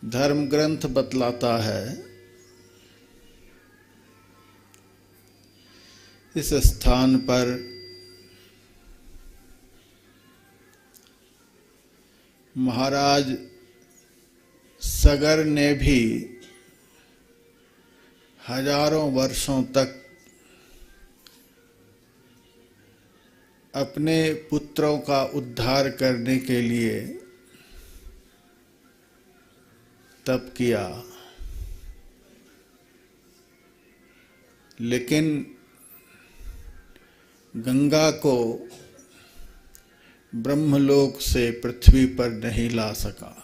धर्म ग्रंथ बतलाता है इस स्थान पर महाराज सगर ने भी हजारों वर्षों तक अपने पुत्रों का उद्धार करने के लिए तप किया, लेकिन गंगा को ब्रह्मलोक से पृथ्वी पर नहीं ला सका,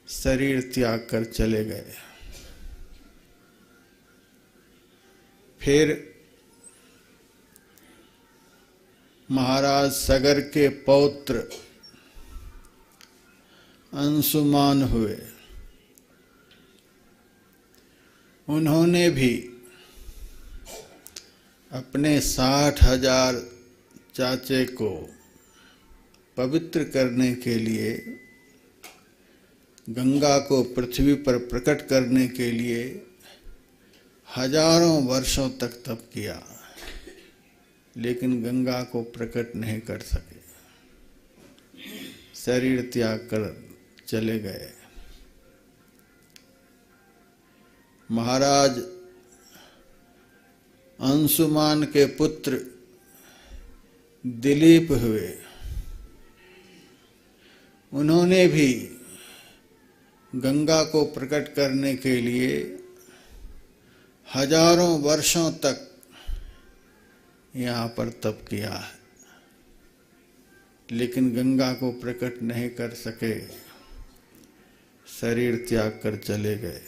शरीर त्याग कर चले गए। फिर महाराज सगर के पौत्र अंशुमान हुए। उन्होंने भी अपने 60,000 चाचे को पवित्र करने के लिए, गंगा को पृथ्वी पर प्रकट करने के लिए हजारों वर्षों तक तप किया, लेकिन गंगा को प्रकट नहीं कर सके, शरीर त्याग कर चले गए। महाराज अंशुमान के पुत्र दिलीप हुए। उन्होंने भी गंगा को प्रकट करने के लिए हजारों वर्षों तक यहाँ पर तप किया है, लेकिन गंगा को प्रकट नहीं कर सके, शरीर त्याग कर चले गए।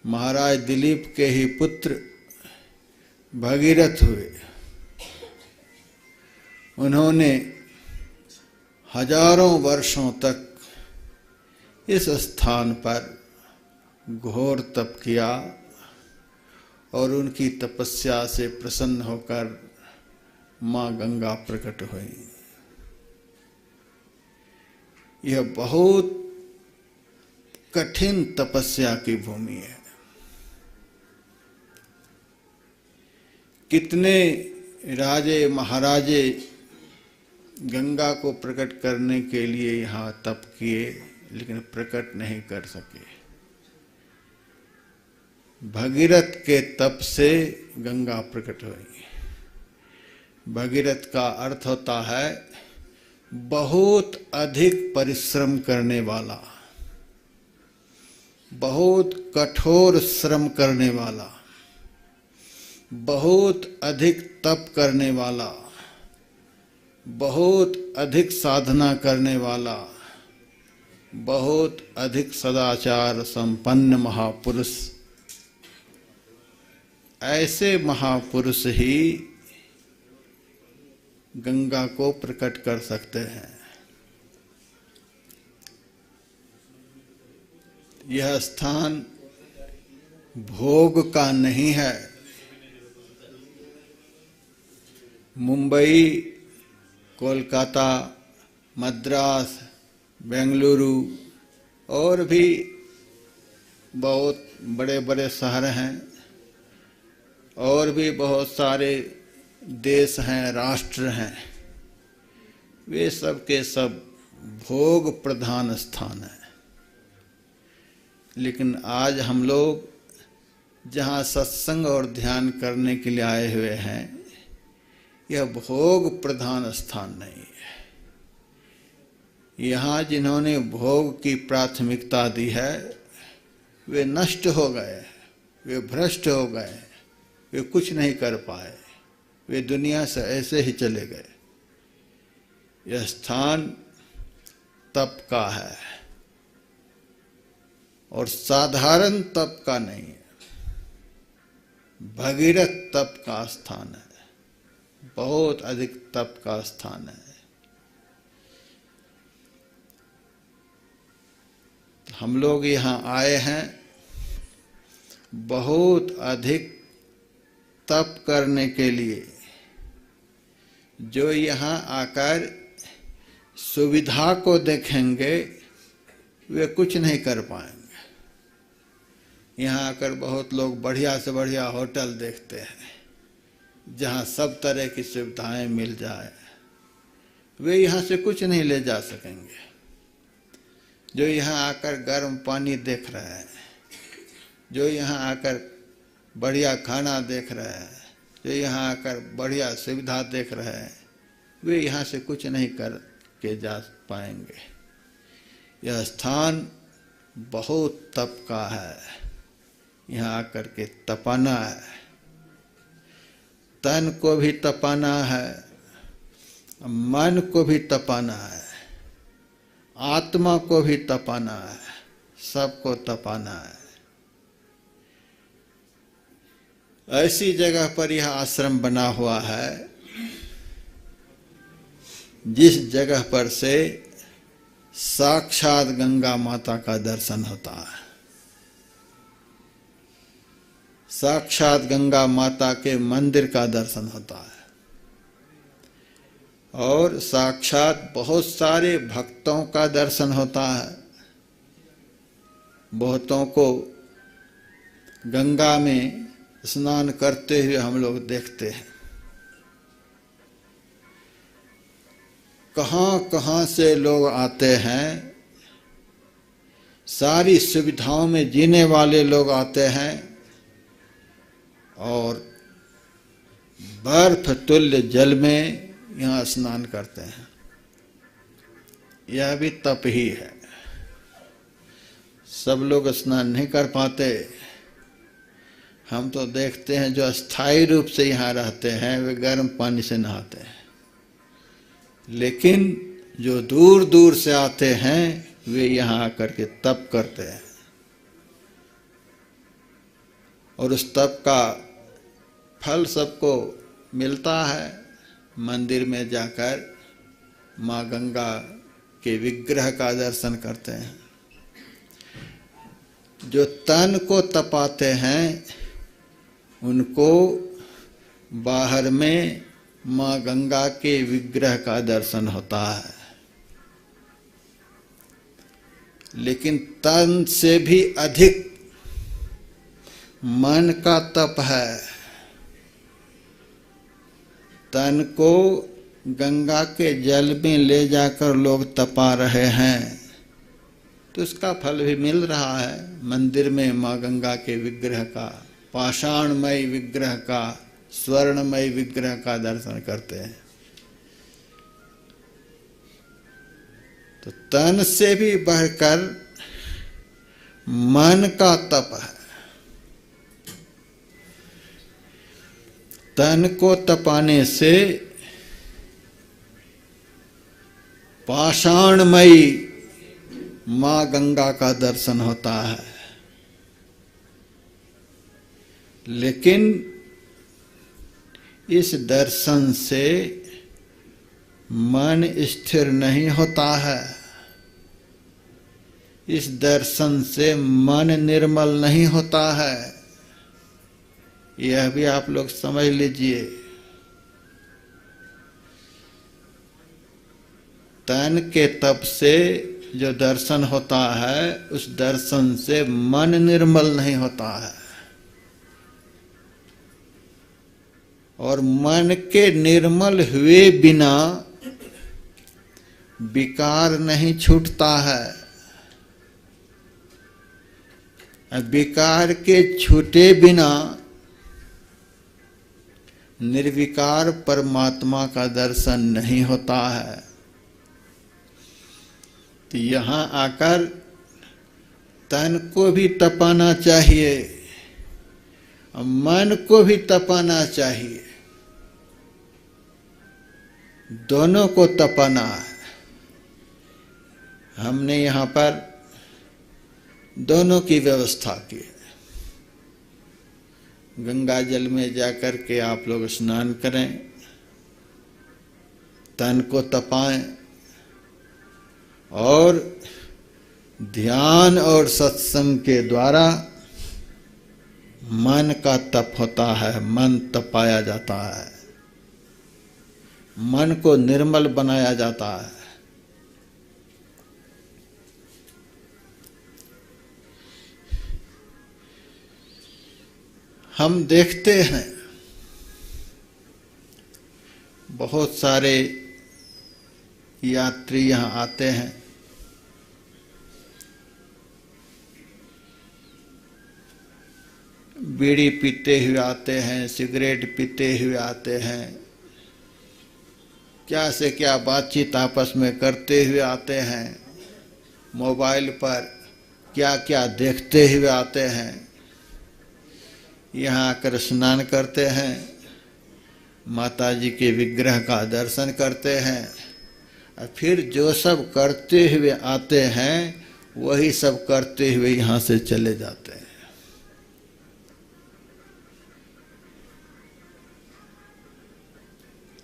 महाराज दिलीप के ही पुत्र भगीरथ हुए। उन्होंने हजारों वर्षों तक इस स्थान पर घोर तप किया और उनकी तपस्या से प्रसन्न होकर मां गंगा प्रकट हुई। यह बहुत कठिन तपस्या की भूमि है। कितने राजे महाराजे गंगा को प्रकट करने के लिए यहाँ तप किए, लेकिन प्रकट नहीं कर सके। भगीरथ के तप से गंगा प्रकट हुई। भगीरथ का अर्थ होता है बहुत अधिक परिश्रम करने वाला, बहुत कठोर श्रम करने वाला, बहुत अधिक तप करने वाला, बहुत अधिक साधना करने वाला, बहुत अधिक सदाचार संपन्न महापुरुष। ऐसे महापुरुष ही गंगा को प्रकट कर सकते हैं। यह स्थान भोग का नहीं है। मुंबई, कोलकाता, मद्रास, बेंगलुरु और भी बहुत बड़े बड़े शहर हैं, और भी बहुत सारे देश हैं, राष्ट्र हैं। वे सब के सब भोग प्रधान स्थान हैं। लेकिन आज हम लोग जहाँ सत्संग और ध्यान करने के लिए आए हुए हैं, यह भोग प्रधान स्थान नहीं है। यहाँ जिन्होंने भोग की प्राथमिकता दी है, वे नष्ट हो गए, वे भ्रष्ट हो गए, वे कुछ नहीं कर पाए, वे दुनिया से ऐसे ही चले गए। यह स्थान तप का है और साधारण तप का नहीं है, भगीरथ तप का स्थान है, बहुत अधिक तप का स्थान है। हम लोग यहाँ आए हैं बहुत अधिक तप करने के लिए। जो यहाँ आकर सुविधा को देखेंगे वे कुछ नहीं कर पाएंगे। यहाँ आकर बहुत लोग बढ़िया से बढ़िया होटल देखते हैं जहाँ सब तरह की सुविधाएं मिल जाए, वे यहाँ से कुछ नहीं ले जा सकेंगे। जो यहाँ आकर गर्म पानी देख रहे हैं, जो यहाँ आकर बढ़िया खाना देख रहे हैं, जो यहाँ आकर बढ़िया सुविधा देख रहे हैं, वे यहाँ से कुछ नहीं कर के जा पाएंगे। यह स्थान बहुत तप का है, यहाँ आकर के तपाना है। तन को भी तपाना है, मन को भी तपाना है, आत्मा को भी तपाना है, सबको तपाना है। ऐसी जगह पर यह आश्रम बना हुआ है जिस जगह पर से साक्षात गंगा माता का दर्शन होता है। साक्षात गंगा माता के मंदिर का दर्शन होता है और साक्षात बहुत सारे भक्तों का दर्शन होता है। बहुतों को गंगा में स्नान करते हुए हम लोग देखते हैं। कहाँ कहाँ से लोग आते हैं, सारी सुविधाओं में जीने वाले लोग आते हैं और बर्फ तुल्य जल में यहाँ स्नान करते हैं। यह भी तप ही है। सब लोग स्नान नहीं कर पाते। हम तो देखते हैं जो अस्थायी रूप से यहाँ रहते हैं वे गर्म पानी से नहाते हैं, लेकिन जो दूर दूर से आते हैं वे यहाँ आकर के तप करते हैं और उस तप का फल सबको मिलता है। मंदिर में जाकर माँ गंगा के विग्रह का दर्शन करते हैं। जो तन को तपाते हैं उनको बाहर में माँ गंगा के विग्रह का दर्शन होता है, लेकिन तन से भी अधिक मन का तप है। तन को गंगा के जल में ले जाकर लोग तपा रहे हैं तो उसका फल भी मिल रहा है। मंदिर में माँ गंगा के विग्रह का, पाषाणमय विग्रह का, स्वर्णमय विग्रह का दर्शन करते हैं। तो तन से भी बढ़कर मन का तप है। तन को तपाने से पाषाणमयी माँ गंगा का दर्शन होता है, लेकिन इस दर्शन से मन स्थिर नहीं होता है। इस दर्शन से मन निर्मल नहीं होता है। यह भी आप लोग समझ लीजिए। तन के तप से जो दर्शन होता है उस दर्शन से मन निर्मल नहीं होता है और मन के निर्मल हुए बिना विकार नहीं छूटता है। विकार के छूटे बिना निर्विकार परमात्मा का दर्शन नहीं होता है। तो यहाँ आकर तन को भी तपाना चाहिए और मन को भी तपाना चाहिए। दोनों को तपाना है। हमने यहाँ पर दोनों की व्यवस्था की है। गंगा जल में जाकर के आप लोग स्नान करें, तन को तपाएं और ध्यान और सत्संग के द्वारा मन का तप होता है। मन तपाया जाता है, मन को निर्मल बनाया जाता है। हम देखते हैं बहुत सारे यात्री यहाँ आते हैं, बीड़ी पीते हुए आते हैं, सिगरेट पीते हुए आते हैं, क्या से क्या बातचीत आपस में करते हुए आते हैं, मोबाइल पर क्या क्या देखते हुए आते हैं। यहाँ आकर स्नान करते हैं, माता जी के विग्रह का दर्शन करते हैं, और फिर जो सब करते हुए आते हैं वही सब करते हुए यहाँ से चले जाते हैं।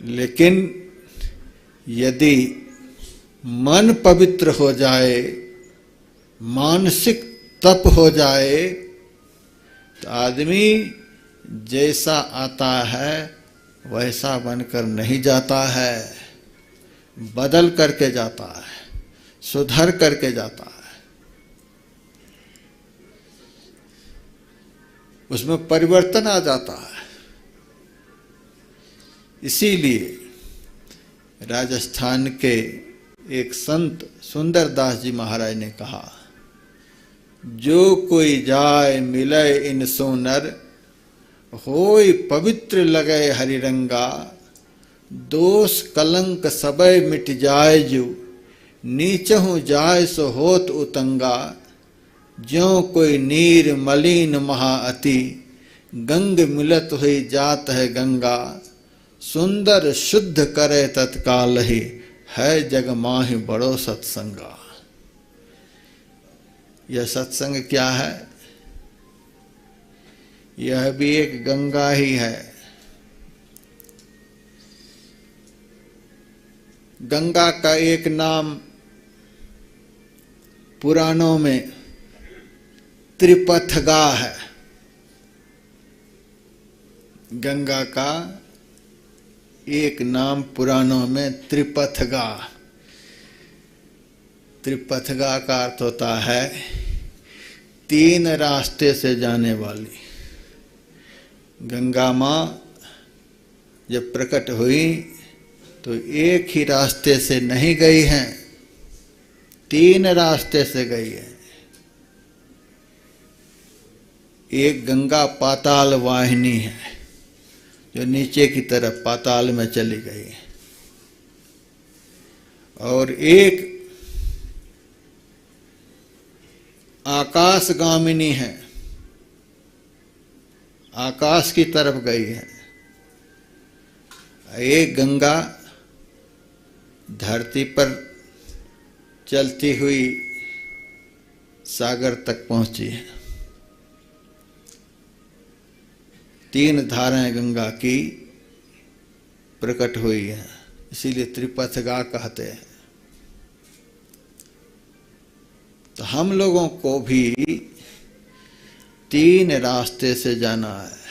लेकिन यदि मन पवित्र हो जाए, मानसिक तप हो जाए, तो आदमी जैसा आता है वैसा बनकर नहीं जाता है, बदल करके जाता है, सुधर करके जाता है, उसमें परिवर्तन आ जाता है। इसीलिए राजस्थान के एक संत सुंदरदास जी महाराज ने कहा, जो कोई जाय मिले इन सोनर, होय पवित्र लगे हरि रंगा, दोष कलंक सबय मिट जाय जो, नीचहु जाय सो होत उतंगा, ज्यों कोई नीर मलिन महाअति, गंग मिलत हुई जात है गंगा, सुंदर शुद्ध करे तत्काल ही, है जग माहि बड़ो सत्संगा। यह सत्संग क्या है? यह भी एक गंगा ही है। गंगा का एक नाम पुराणों में त्रिपथगा है। गंगा का एक नाम पुराणों में त्रिपथगा। त्रिपथगा का अर्थ होता है तीन रास्ते से जाने वाली। गंगा माँ जब प्रकट हुई तो एक ही रास्ते से नहीं गई हैं, तीन रास्ते से गई है। एक गंगा पाताल वाहिनी है जो नीचे की तरफ पाताल में चली गई, और एक आकाशगामिनी है, आकाश की तरफ गई है। एक गंगा धरती पर चलती हुई सागर तक पहुंची है। तीन धाराएं गंगा की प्रकट हुई हैं, इसीलिए त्रिपथगा कहते हैं। तो हम लोगों को भी तीन रास्ते से जाना है।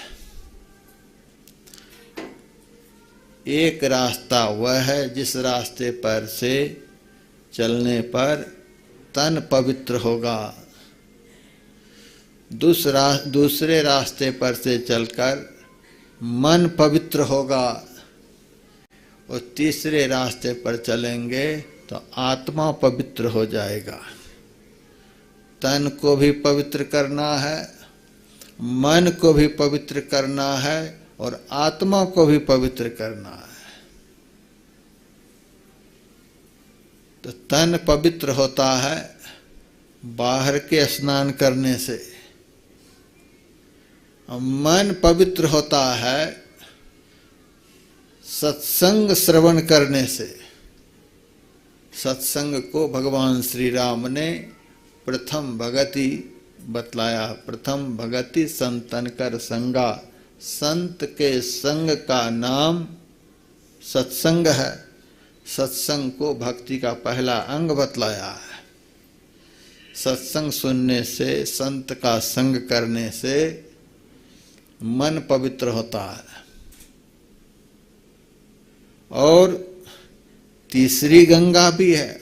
एक रास्ता वह है जिस रास्ते पर से चलने पर तन पवित्र होगा, दूसरे रास्ते पर से चलकर मन पवित्र होगा, और तीसरे रास्ते पर चलेंगे तो आत्मा पवित्र हो जाएगा। तन को भी पवित्र करना है, मन को भी पवित्र करना है, और आत्मा को भी पवित्र करना है। तो तन पवित्र होता है बाहर के स्नान करने से, और मन पवित्र होता है सत्संग श्रवण करने से। सत्संग को भगवान श्री राम ने प्रथम भगति बतलाया। प्रथम भगति संतन कर संगा, संत के संग का नाम सत्संग है। सत्संग को भक्ति का पहला अंग बतलाया है। सत्संग सुनने से, संत का संग करने से मन पवित्र होता है। और तीसरी गंगा भी है।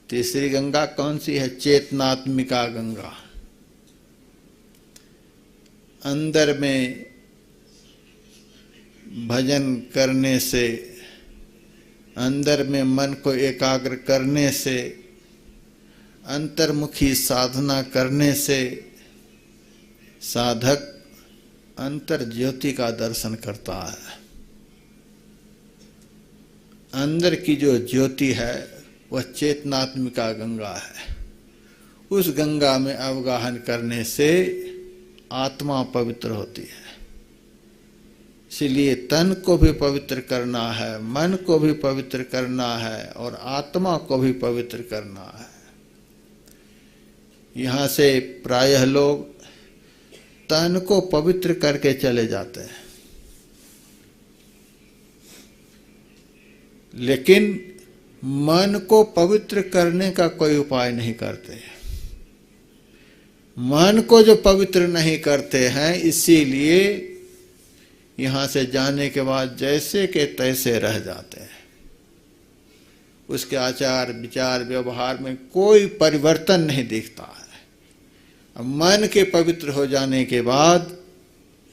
तीसरी गंगा कौन सी है? चेतनात्मिका गंगा। अंदर में भजन करने से, अंदर में मन को एकाग्र करने से, अंतर्मुखी साधना करने से साधक अंतर ज्योति का दर्शन करता है। अंदर की जो ज्योति है वह चेतनात्मिका गंगा है। उस गंगा में अवगाहन करने से आत्मा पवित्र होती है। इसलिए तन को भी पवित्र करना है, मन को भी पवित्र करना है और आत्मा को भी पवित्र करना है। यहाँ से प्रायः लोग तन को पवित्र करके चले जाते हैं, लेकिन मन को पवित्र करने का कोई उपाय नहीं करते। मन को जो पवित्र नहीं करते हैं, इसीलिए यहाँ से जाने के बाद जैसे के तैसे रह जाते हैं। उसके आचार विचार व्यवहार में कोई परिवर्तन नहीं दिखता है। मन के पवित्र हो जाने के बाद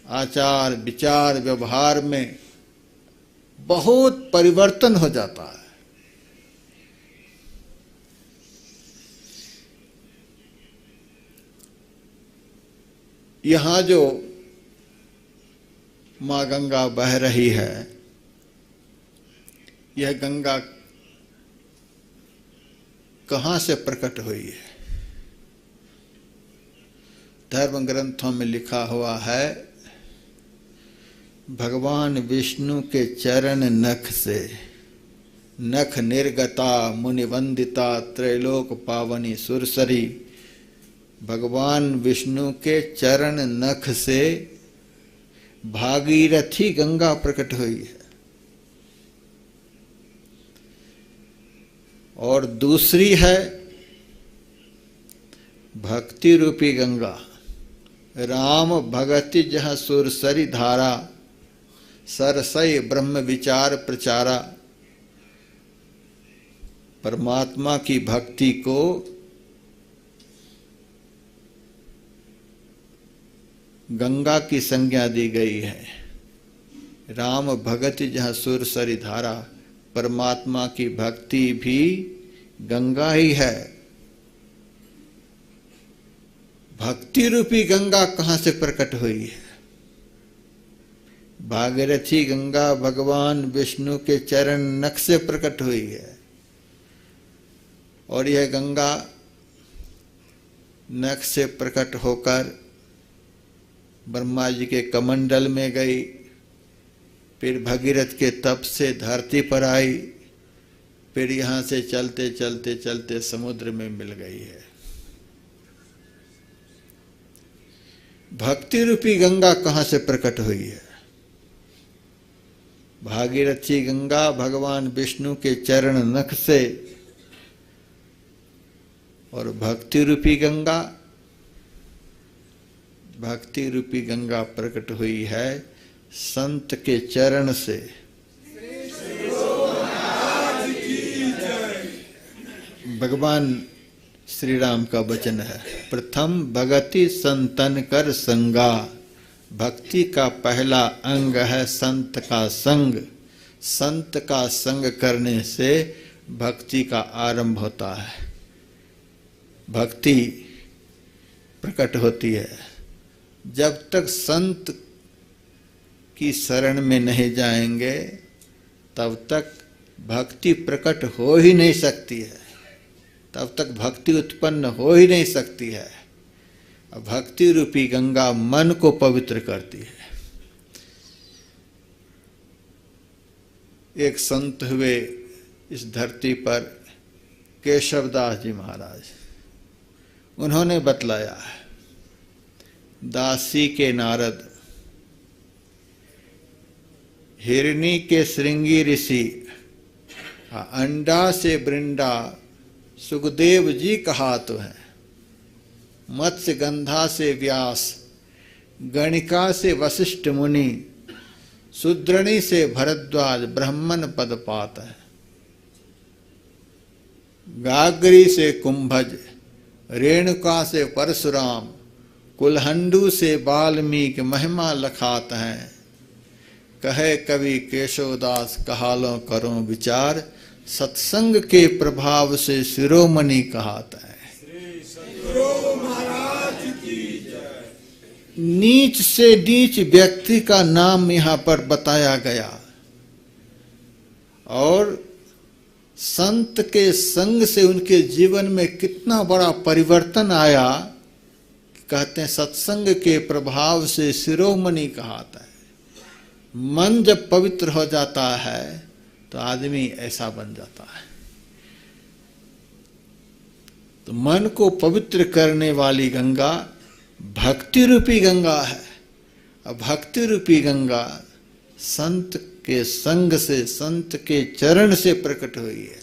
आचार विचार व्यवहार में बहुत परिवर्तन हो जाता है। यहाँ जो माँ गंगा बह रही है, यह गंगा कहाँ से प्रकट हुई है? धर्म ग्रंथों में लिखा हुआ है, भगवान विष्णु के चरण नख से, नख निर्गता मुनिवंदिता त्रैलोक पावनी सुरसरी। भगवान विष्णु के चरण नख से भागीरथी गंगा प्रकट हुई है। और दूसरी है भक्ति रूपी गंगा। राम भगति जहाँ सुरसरी धारा, सरसई ब्रह्म विचार प्रचारा। परमात्मा की भक्ति को गंगा की संज्ञा दी गई है। राम भगति जहाँ सुरसरी धारा, परमात्मा की भक्ति भी गंगा ही है। भक्ति रूपी गंगा कहाँ से प्रकट हुई है? भागीरथी गंगा भगवान विष्णु के चरण नख से प्रकट हुई है। और यह गंगा नख से प्रकट होकर ब्रह्मा जी के कमंडल में गई, फिर भगीरथ के तप से धरती पर आई, फिर यहाँ से चलते चलते चलते समुद्र में मिल गई है। भक्ति रूपी गंगा कहाँ से प्रकट हुई है? भागीरथी गंगा भगवान विष्णु के चरण नख से। और भक्ति रूपी गंगा, भक्ति रूपी गंगा प्रकट हुई है संत के चरण से। भगवान श्री राम का वचन है, प्रथम भगति संतन कर संगा। भक्ति का पहला अंग है संत का संग। संत का संग करने से भक्ति का आरंभ होता है, भक्ति प्रकट होती है। जब तक संत की शरण में नहीं जाएंगे तब तक भक्ति प्रकट हो ही नहीं सकती है, तब तक भक्ति उत्पन्न हो ही नहीं सकती है। भक्ति रूपी गंगा मन को पवित्र करती है। एक संत हुए इस धरती पर, केशवदास जी महाराज। उन्होंने बतलाया है, दासी के नारद, हिरणी के श्रृंगी ऋषि, अंडा से वृंडा सुखदेव जी कहा तो है। मत्स्य गंधा से व्यास, गणिका से वशिष्ठ मुनि, शूद्रणी से भरद्वाज ब्राह्मण पद पात है। गागरी से कुंभज, रेणुका से परशुराम, कुलहंडू से वाल्मीकि महिमा लखात हैं, कहे कवि केशवदास कहालों करो विचार, सत्संग के प्रभाव से शिरोमणि कहाता है। नीच से नीच व्यक्ति का नाम यहाँ पर बताया गया और संत के संग से उनके जीवन में कितना बड़ा परिवर्तन आया। कहते हैं सत्संग के प्रभाव से शिरोमणि कहाता है। मन जब पवित्र हो जाता है तो आदमी ऐसा बन जाता है। तो मन को पवित्र करने वाली गंगा भक्ति रूपी गंगा है। और भक्ति रूपी गंगा संत के संग से, संत के चरण से प्रकट हुई है।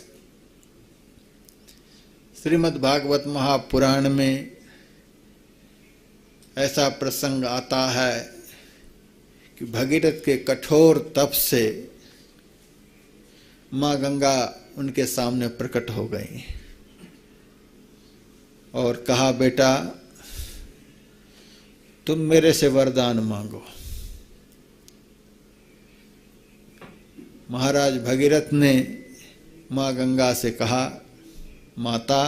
श्रीमद् भागवत महापुराण में ऐसा प्रसंग आता है कि भगीरथ के कठोर तप से मां गंगा उनके सामने प्रकट हो गई और कहा, बेटा तुम मेरे से वरदान मांगो। महाराज भगीरथ ने मां गंगा से कहा, माता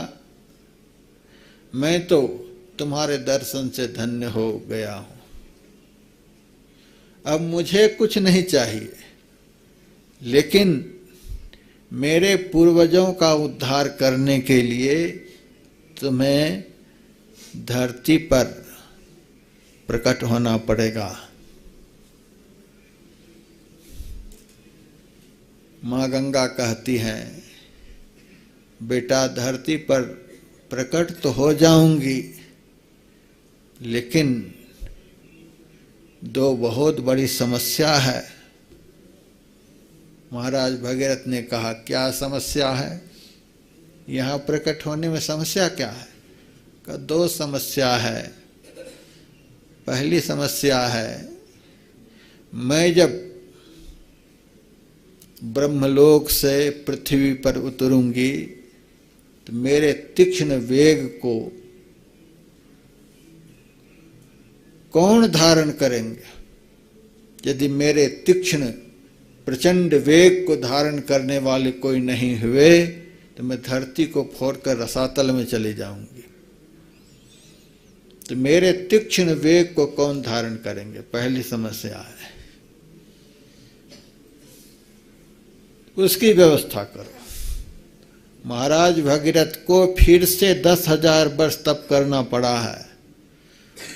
मैं तो तुम्हारे दर्शन से धन्य हो गया हूं, अब मुझे कुछ नहीं चाहिए, लेकिन मेरे पूर्वजों का उद्धार करने के लिए तुम्हें धरती पर प्रकट होना पड़ेगा। मां गंगा कहती हैं, बेटा धरती पर प्रकट तो हो जाऊंगी, लेकिन दो बहुत बड़ी समस्या है। महाराज भगीरथ ने कहा, क्या समस्या है? यहाँ प्रकट होने में समस्या क्या है? कहा, दो समस्या है। पहली समस्या है, मैं जब ब्रह्मलोक से पृथ्वी पर उतरूंगी तो मेरे तीक्ष्ण वेग को कौन धारण करेंगे? यदि मेरे तीक्ष्ण प्रचंड वेग को धारण करने वाले कोई नहीं हुए तो मैं धरती को फोड़कर रसातल में चली जाऊंगी। तो मेरे तीक्ष्ण वेग को कौन धारण करेंगे? पहली समस्या है, उसकी व्यवस्था करो। महाराज भगीरथ को फिर से 10,000 वर्ष तप करना पड़ा है।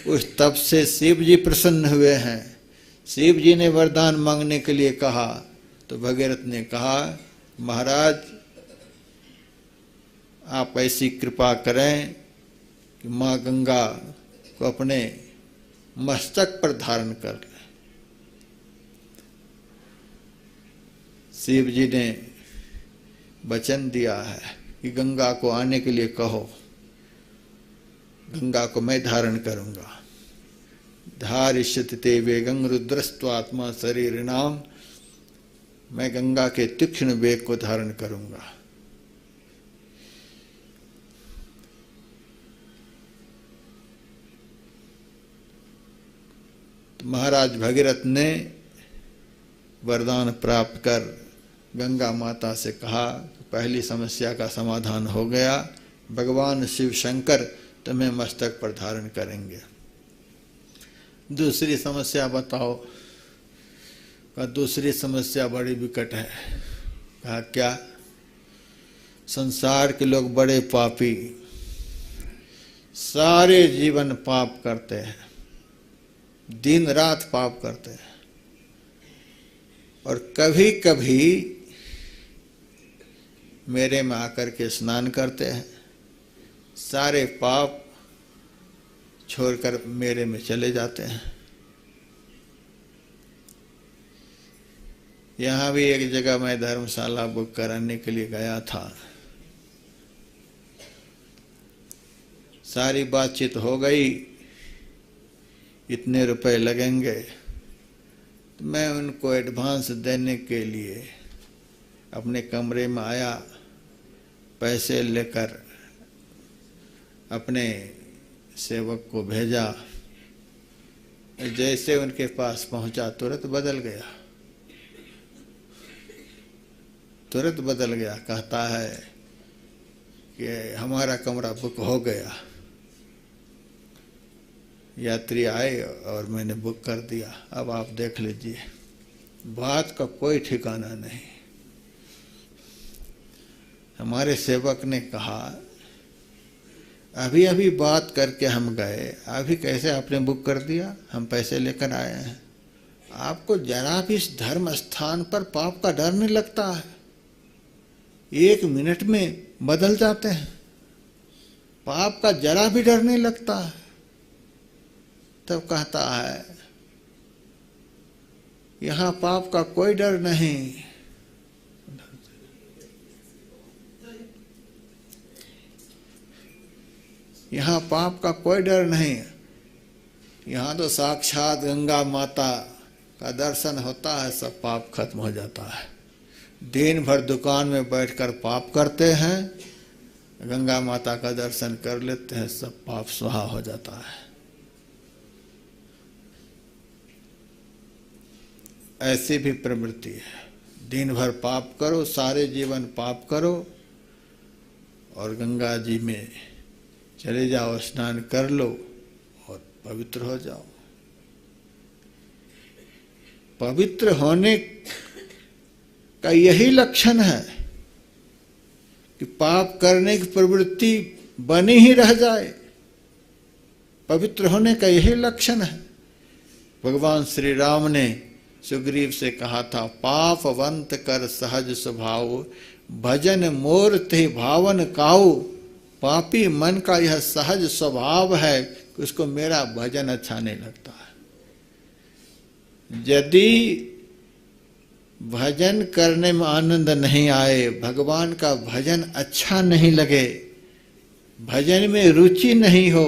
उस तप से शिव जी प्रसन्न हुए हैं। शिव जी ने वरदान मांगने के लिए कहा तो भगीरथ ने कहा, महाराज आप ऐसी कृपा करें कि मां गंगा को अपने मस्तक पर धारण कर लें। शिव जी ने वचन दिया है कि गंगा को आने के लिए कहो, गंगा को मैं धारण करूंगा। धारिष्यति ते वेगं रुद्रस्त्वात्मा शरीरिणाम, मैं गंगा के तीक्ष्ण वेग को धारण करूंगा। तो महाराज भगीरथ ने वरदान प्राप्त कर गंगा माता से कहा, पहली समस्या का समाधान हो गया, भगवान शिव शंकर तुम्हें मस्तक पर धारण करेंगे। दूसरी समस्या बताओ। कहा, दूसरी समस्या बड़ी विकट है। कहा, क्या? संसार के लोग बड़े पापी, सारे जीवन पाप करते हैं, दिन रात पाप करते हैं, और कभी कभी मेरे में आकर के स्नान करते हैं, सारे पाप छोड़कर मेरे में चले जाते हैं। यहाँ भी एक जगह मैं धर्मशाला बुक कराने के लिए गया था। सारी बातचीत हो गई, इतने रुपए लगेंगे। तो मैं उनको एडवांस देने के लिए अपने कमरे में आया, पैसे लेकर अपने सेवक को भेजा जैसे उनके पास पहुंचा तुरंत बदल गया, तुरंत बदल गया। कहता है कि हमारा कमरा बुक हो गया, यात्री आए और मैंने बुक कर दिया, अब आप देख लीजिए। बात का कोई ठिकाना नहीं। हमारे सेवक ने कहा अभी अभी बात करके हम गए, अभी कैसे आपने बुक कर दिया? हम पैसे लेकर आए हैं। आपको जरा भी इस धर्म स्थान पर पाप का डर नहीं लगता है? 1 मिनट में बदल जाते हैं, पाप का जरा भी डर नहीं लगता है। तब कहता है यहां पाप का कोई डर नहीं। यहां पाप का कोई डर नहीं। यहां तो साक्षात गंगा माता का दर्शन होता है, सब पाप खत्म हो जाता है। दिन भर दुकान में बैठकर पाप करते हैं, गंगा माता का दर्शन कर लेते हैं, सब पाप स्वाहा हो जाता है। ऐसी भी प्रवृत्ति है। दिन भर पाप करो, सारे जीवन पाप करो और गंगा जी में चले जाओ, स्नान कर लो और पवित्र हो जाओ। पवित्र होने का यही लक्षण है कि पाप करने की प्रवृत्ति बनी ही रह जाए। पवित्र होने का यही लक्षण है। भगवान श्री राम ने सुग्रीव से कहा था, पापवंत कर सहज स्वभाव, भजन मोर ते भावन काऊ। पापी मन का यह सहज स्वभाव है कि उसको मेरा भजन अच्छा नहीं लगता है। यदि भजन करने में आनंद नहीं आए, भगवान का भजन अच्छा नहीं लगे, भजन में रुचि नहीं हो,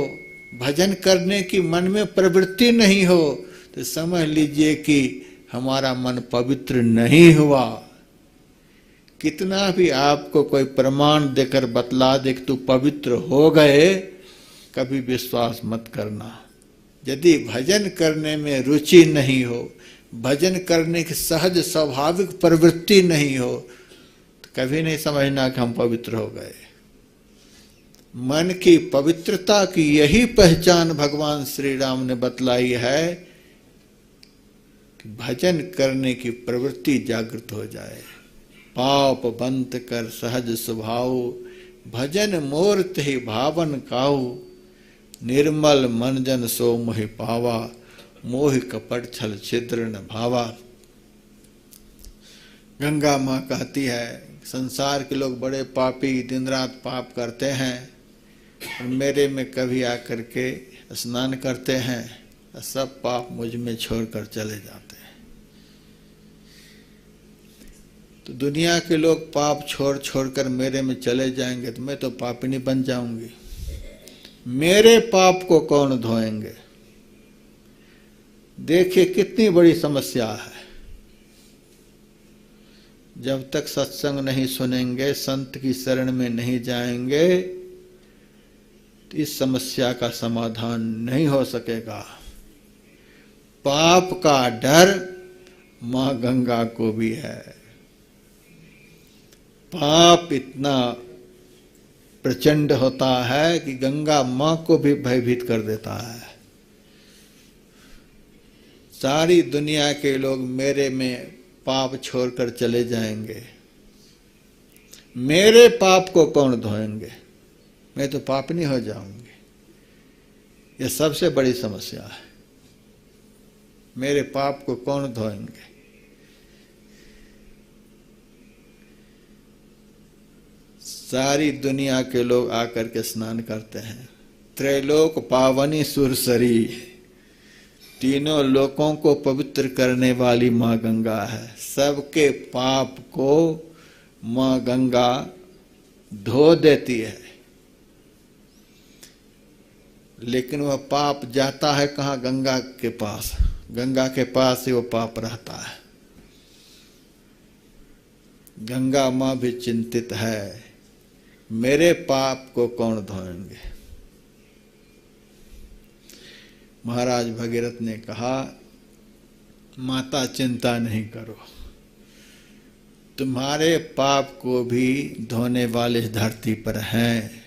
भजन करने की मन में प्रवृत्ति नहीं हो, तो समझ लीजिए कि हमारा मन पवित्र नहीं हुआ। कितना भी आपको कोई प्रमाण देकर बतला दे कि तू पवित्र हो गए, कभी विश्वास मत करना। यदि भजन करने में रुचि नहीं हो, भजन करने की सहज स्वाभाविक प्रवृत्ति नहीं हो, तो कभी नहीं समझना कि हम पवित्र हो गए। मन की पवित्रता की यही पहचान भगवान श्री राम ने बतलाई है कि भजन करने की प्रवृत्ति जागृत हो जाए। पाप बंत कर सहज स्वभाव, भजन मोर ते भावन काऊ। निर्मल मन जन सो मोहि पावा, मोहि कपट छल छिद्र न भावा। गंगा माँ कहती है संसार के लोग बड़े पापी दिन रात पाप करते हैं और मेरे में कभी आकर के स्नान करते हैं, सब पाप मुझ में छोड़कर चले जाते हैं। तो दुनिया के लोग पाप छोड़ छोड़कर मेरे में चले जाएंगे तो मैं तो पापिनी बन जाऊंगी। मेरे पाप को कौन धोएंगे? देखिए कितनी बड़ी समस्या है। जब तक सत्संग नहीं सुनेंगे, संत की शरण में नहीं जाएंगे, तो इस समस्या का समाधान नहीं हो सकेगा। पाप का डर मां गंगा को भी है। पाप इतना प्रचंड होता है कि गंगा मां को भी भयभीत कर देता है। सारी दुनिया के लोग मेरे में पाप छोड़कर चले जाएंगे, मेरे पाप को कौन धोएंगे? मैं तो पापनी हो जाऊंगी। यह सबसे बड़ी समस्या है। मेरे पाप को कौन धोएंगे? सारी दुनिया के लोग आकर के स्नान करते हैं। त्रैलोक पावनी सुरसरी, तीनों लोकों को पवित्र करने वाली मां गंगा है। सबके पाप को मां गंगा धो देती है, लेकिन वह पाप जाता है कहाँ? गंगा के पास। गंगा के पास ही वो पाप रहता है। गंगा मां भी चिंतित है, मेरे पाप को कौन धोएंगे? महाराज भगीरथ ने कहा, माता चिंता नहीं करो, तुम्हारे पाप को भी धोने वाले इस धरती पर हैं।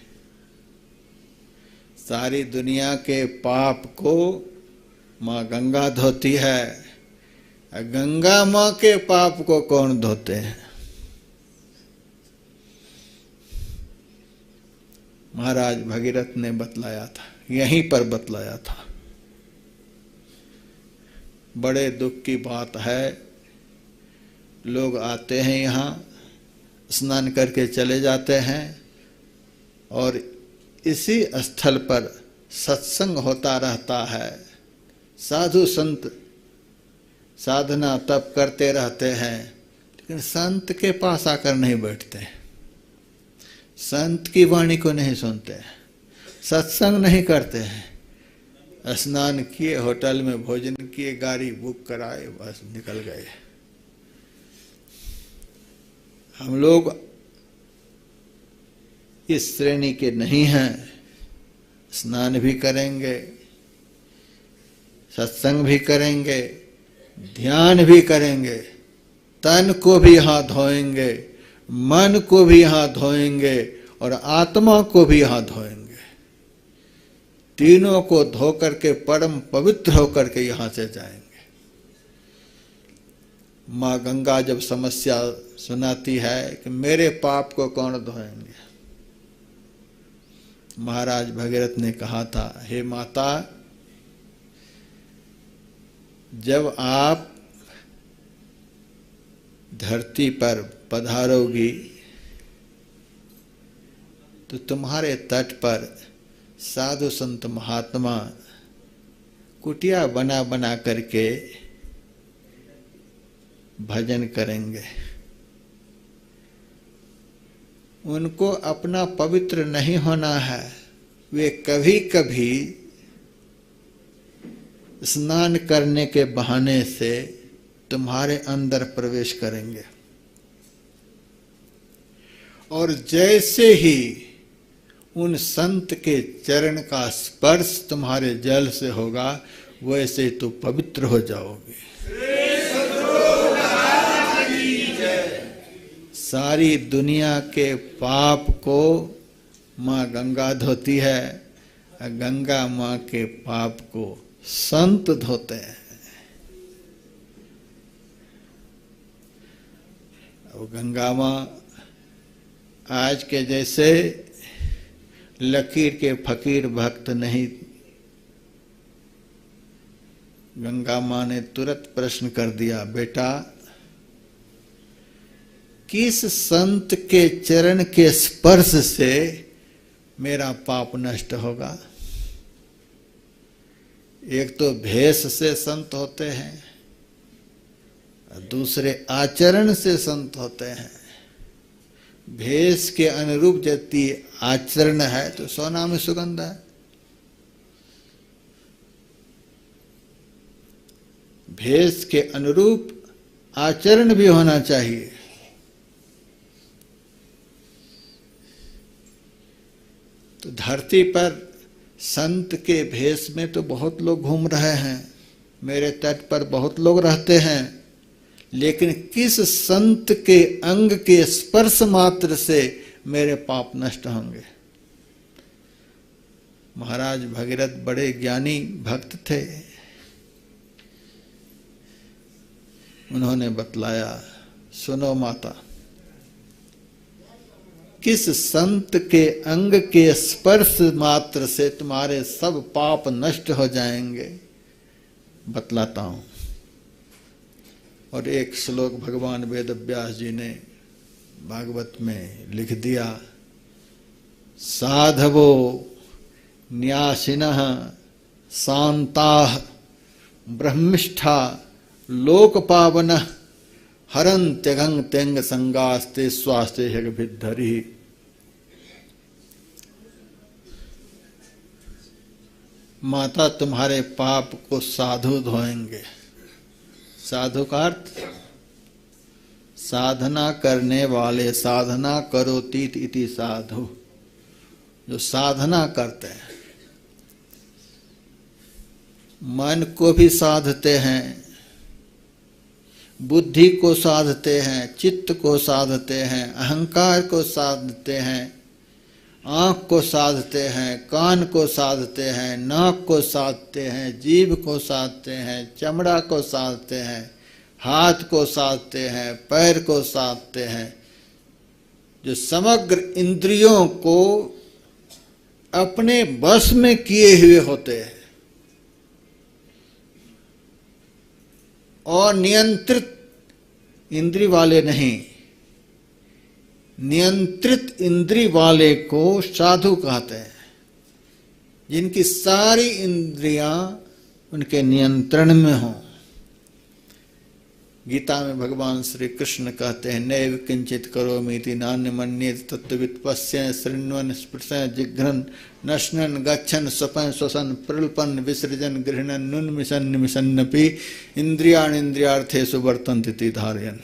सारी दुनिया के पाप को माँ गंगा धोती है, गंगा माँ के पाप को कौन धोते हैं? महाराज भगीरथ ने बतलाया था, यहीं पर बतलाया था। बड़े दुख की बात है, लोग आते हैं यहाँ, स्नान करके चले जाते हैं और इसी स्थल पर सत्संग होता रहता है, साधु संत साधना तप करते रहते हैं, लेकिन संत के पास आकर नहीं बैठते, संत की वाणी को नहीं सुनते, सत्संग नहीं करते हैं। स्नान किए, होटल में भोजन किए, गाड़ी बुक कराए, बस निकल गए। हम लोग इस श्रेणी के नहीं हैं। स्नान भी करेंगे, सत्संग भी करेंगे, ध्यान भी करेंगे, तन को भी हाथ धोएंगे, मन को भी हाथ धोएंगे और आत्मा को भी हाथ धोएंगे। तीनों को धो करके परम पवित्र होकर के यहां से जाएंगे। माँ गंगा जब समस्या सुनाती है कि मेरे पाप को कौन धोएंगे, महाराज भगीरथ ने कहा था, हे माता, जब आप धरती पर पधारोगी तो तुम्हारे तट पर साधु संत महात्मा कुटिया बना बना करके भजन करेंगे। उनको अपना पवित्र नहीं होना है, वे कभी कभी स्नान करने के बहाने से तुम्हारे अंदर प्रवेश करेंगे और जैसे ही उन संत के चरण का स्पर्श तुम्हारे जल से होगा, वैसे ही तुम पवित्र हो जाओगे। सारी दुनिया के पाप को माँ गंगा धोती है, गंगा माँ के पाप को संत धोते हैं। अब गंगा माँ आज के जैसे लकीर के फकीर भक्त नहीं। गंगा माँ ने तुरंत प्रश्न कर दिया, बेटा किस संत के चरण के स्पर्श से मेरा पाप नष्ट होगा? एक तो भेष से संत होते हैं, दूसरे आचरण से संत होते हैं। भेष के अनुरूप यदि आचरण है तो सोना में सुगंध है। भेष के अनुरूप आचरण भी होना चाहिए। तो धरती पर संत के भेष में तो बहुत लोग घूम रहे हैं, मेरे तट पर बहुत लोग रहते हैं, लेकिन किस संत के अंग के स्पर्श मात्र से मेरे पाप नष्ट होंगे? महाराज भगीरथ बड़े ज्ञानी भक्त थे। उन्होंने बतलाया, सुनो माता, किस संत के अंग के स्पर्श मात्र से तुम्हारे सब पाप नष्ट हो जाएंगे, बतलाता हूं। और एक श्लोक भगवान वेद व्यास जी ने भागवत में लिख दिया, साधवो न्यासिनः शांताः ब्रह्मिष्ठा लोकपावनः हरन्त्यगं त्यंग संगास्ते स्वास्ते हगभिद्धरि। माता तुम्हारे पाप को साधु धोएंगे। साधु का अर्थ साधना करने वाले, साधना करोतीत इति साधु, जो साधना करते हैं। मन को भी साधते हैं, बुद्धि को साधते हैं, चित्त को साधते हैं, अहंकार को साधते हैं, आँख को साधते हैं, कान को साधते हैं, नाक को साधते हैं, जीभ को साधते हैं, चमड़ा को साधते हैं, हाथ को साधते हैं, पैर को साधते हैं। जो समग्र इंद्रियों को अपने बस में किए हुए होते हैं और नियंत्रित इंद्री वाले नहीं, नियंत्रित इंद्री वाले को साधु कहते हैं, जिनकी सारी इंद्रियां उनके नियंत्रण में हों। गीता में भगवान श्री कृष्ण कहते हैं, नैव किंचित करोमीति नान्यमन्येत तत्त्ववित् पश्यन् शृण्वन् स्पृशन् जिघ्रन् नश्नन् गच्छन् स्वपन् श्वसन् प्रल्पन् विसृजन् गृह्णन् नुन्मिषन् निमिषन्नपि इंद्रियार्थेषु वर्तन्ते धारयन्।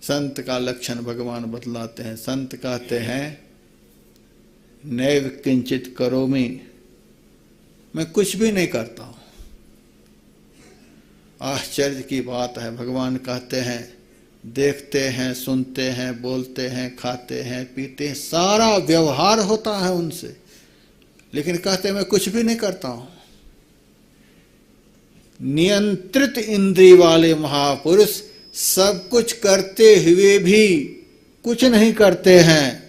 संत का लक्षण भगवान बतलाते हैं। संत कहते हैं, नैव किंचित करोमि, मैं कुछ भी नहीं करता हूं। आश्चर्य की बात है। भगवान कहते हैं, देखते हैं, सुनते हैं, बोलते हैं, खाते हैं, पीते हैं, सारा व्यवहार होता है उनसे, लेकिन कहते हैं मैं कुछ भी नहीं करता हूं। नियंत्रित इंद्रिय वाले महापुरुष सब कुछ करते हुए भी कुछ नहीं करते हैं,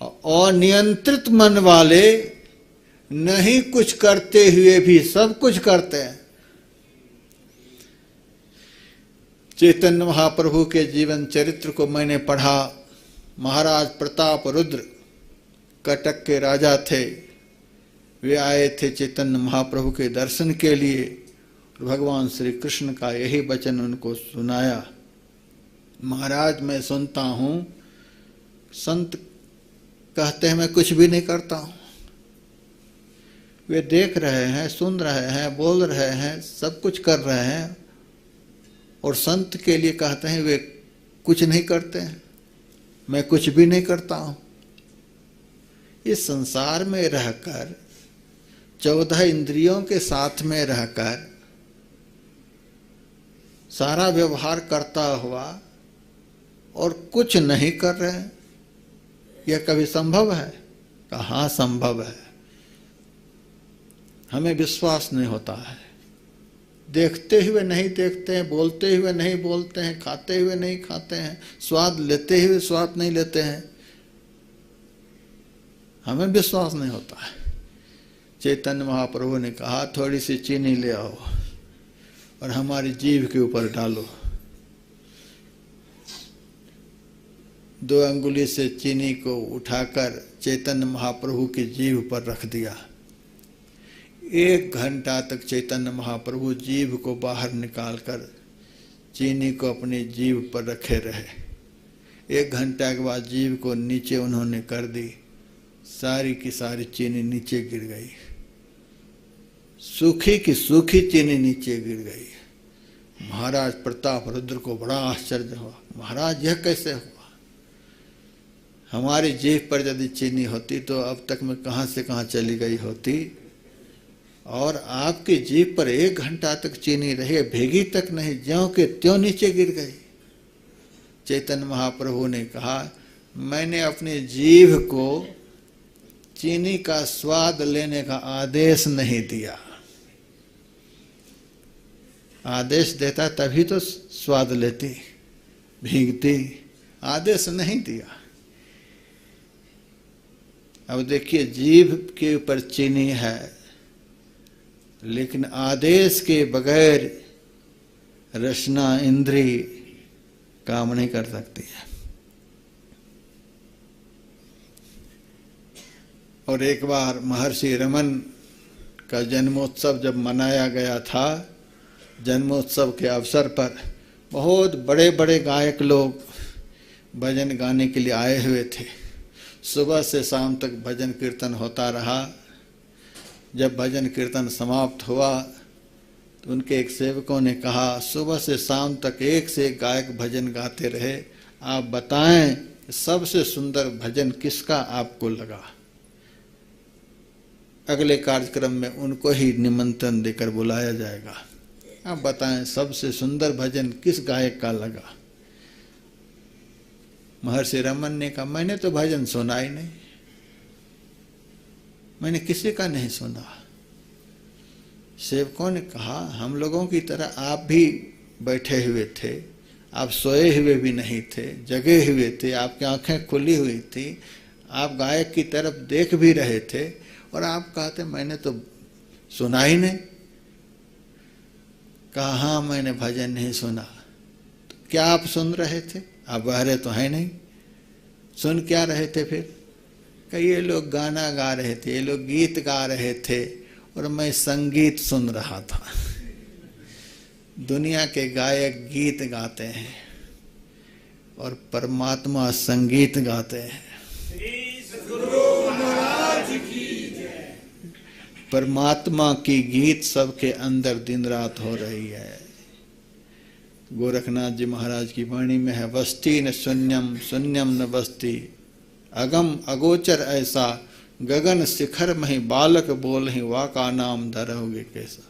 और नियंत्रित मन वाले नहीं कुछ करते हुए भी सब कुछ करते हैं। चैतन्य महाप्रभु के जीवन चरित्र को मैंने पढ़ा। महाराज प्रताप रुद्र कटक के राजा थे। वे आए थे चैतन्य महाप्रभु के दर्शन के लिए। भगवान श्री कृष्ण का यही वचन उनको सुनाया, महाराज मैं सुनता हूं संत कहते हैं मैं कुछ भी नहीं करता हूं। वे देख रहे हैं, सुन रहे हैं, बोल रहे हैं, सब कुछ कर रहे हैं, और संत के लिए कहते हैं वे कुछ नहीं करते हैं, मैं कुछ भी नहीं करता हूं। इस संसार में रहकर 14 इंद्रियों के साथ में रहकर सारा व्यवहार करता हुआ और कुछ नहीं कर रहे हैं, यह कभी संभव है? कहाँ संभव है। हमें विश्वास नहीं होता है। देखते हुए नहीं देखते हैं, बोलते हुए नहीं बोलते हैं, खाते हुए नहीं खाते हैं, स्वाद लेते हुए स्वाद नहीं लेते हैं, हमें विश्वास नहीं होता है। चैतन्य महाप्रभु ने कहा थोड़ी सी चीनी ले आओ और हमारी जीभ के ऊपर डालो। 2 अंगुली से चीनी को उठाकर चैतन्य महाप्रभु की जीभ पर रख दिया। 1 घंटा तक चैतन्य महाप्रभु जीभ को बाहर निकालकर चीनी को अपनी जीभ पर रखे रहे। 1 घंटा के बाद जीभ को नीचे उन्होंने कर दी, सारी की सारी चीनी नीचे गिर गई, सूखी की सूखी चीनी नीचे गिर गई। महाराज प्रताप रुद्र को बड़ा आश्चर्य हुआ, महाराज यह कैसे हुआ? हमारी जीभ पर यदि चीनी होती तो अब तक मैं कहाँ से कहाँ चली गई होती, और आपकी जीभ पर 1 घंटा तक चीनी रही, भीगी तक नहीं, ज्यों के त्यों नीचे गिर गई। चैतन्य महाप्रभु ने कहा मैंने अपनी जीभ को चीनी का स्वाद लेने का आदेश नहीं दिया। आदेश देता तभी तो स्वाद लेती, भीगती, आदेश नहीं दिया। अब देखिए जीभ के ऊपर चीनी है, लेकिन आदेश के बगैर रसना इंद्री काम नहीं कर सकती है। और एक बार महर्षि रमन का जन्मोत्सव जब मनाया गया था, जन्मोत्सव के अवसर पर बहुत बड़े बड़े गायक लोग भजन गाने के लिए आए हुए थे। सुबह से शाम तक भजन कीर्तन होता रहा। जब भजन कीर्तन समाप्त हुआ तो उनके एक सेवकों ने कहा सुबह से शाम तक एक से एक गायक भजन गाते रहे, आप बताएं सबसे सुंदर भजन किसका आपको लगा? अगले कार्यक्रम में उनको ही निमंत्रण देकर बुलाया जाएगा। आप बताएं सबसे सुंदर भजन किस गायक का लगा? महर्षि रमन ने कहा मैंने तो भजन सुना ही नहीं, मैंने किसी का नहीं सुना। सेवकों ने कहा हम लोगों की तरह आप भी बैठे हुए थे, आप सोए हुए भी नहीं थे, जगे हुए थे, आपकी आंखें खुली हुई थी, आप गायक की तरफ देख भी रहे थे और आप कहते मैंने तो सुना ही नहीं। कहा हाँ मैंने भजन नहीं सुना। तो क्या आप सुन रहे थे? आप बहरे तो हैं नहीं, सुन क्या रहे थे फिर? कि ये लोग गाना गा रहे थे, ये लोग गीत गा रहे थे और मैं संगीत सुन रहा था। दुनिया के गायक गीत गाते हैं और परमात्मा संगीत गाते हैं। परमात्मा की गीत सबके अंदर दिन रात हो रही है। गोरखनाथ जी महाराज की वाणी में है, वस्ती न शून्यम शून्यम न वस्ती, अगम अगोचर ऐसा, गगन शिखर मही बालक बोल ही वाका नाम धरोगे कैसा।